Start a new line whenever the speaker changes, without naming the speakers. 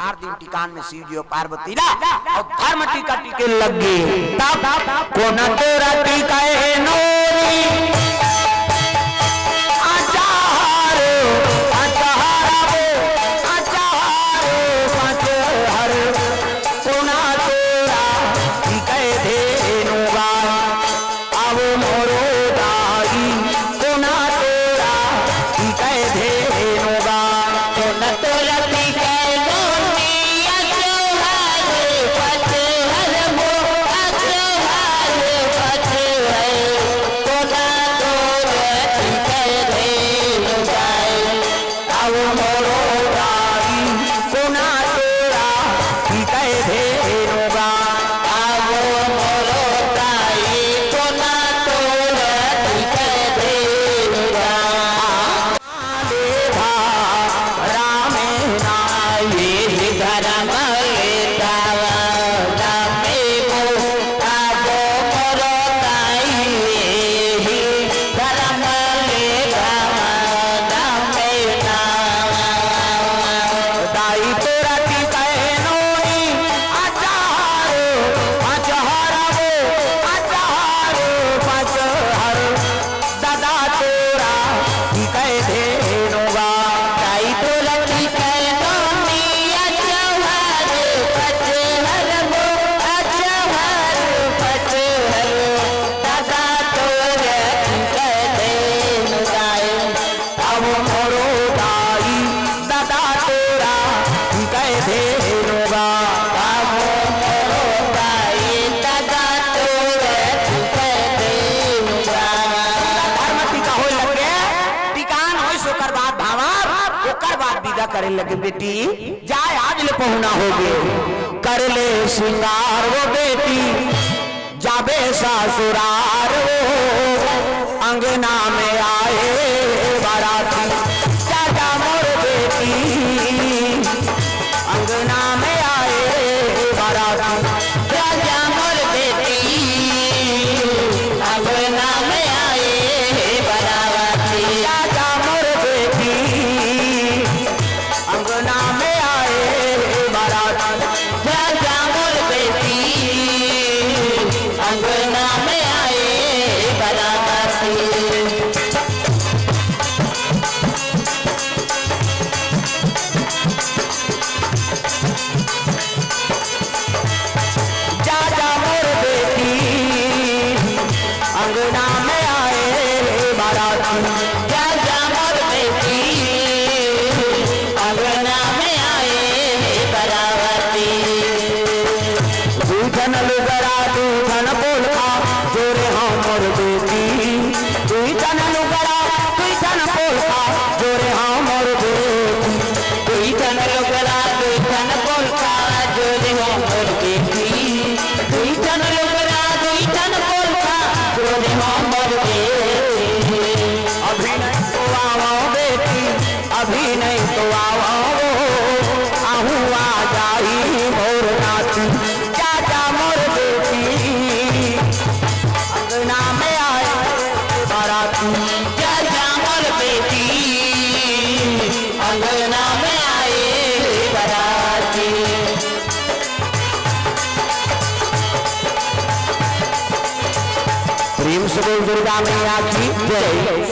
18 दिन टिकान में शिव जी और पार्वती ला और धर्म टीका टिके लग गए तब कोन तोरा टिकाए नोरी करे लगे बेटी जाए आज ले पहुना हो गए कर ले श्रृंगार वो बेटी जाबे ससुरार वो अंगना में आए बाराती चाचा मोर बेटी अंगना में आए बाराती चाचा मोर बेटी अंगना में आए बाराती चाचा मोर बेटी अंगना में आए बारात राजा मोर बेटी अंगना में आए बाराती राजा मोर बेटी अंगना में आए बाराती राजा मोर बेटी अंगना में आए बाराती दूधन लुगरा दूधन पोलखा जोरे हम मोर बेटी दूधन लुगरा दूधन पोलखा जोरे हम मोर बेटी दूधन लुगरा दूधन पोलखा जोरे हम मोर बेटी दूधन लुगरा दूधन पोलखा जोरे हम मोर बेटी अभी नहीं तो आओ बेटी अभी नहीं तो आओ आहू आ जाई मोर नाती चाचा मोर बेटी अंगना में आए बाराती चाचा मोर बेटी अंगना में आए बाराती प्रेम से बोल दुर्गा मैया की जय।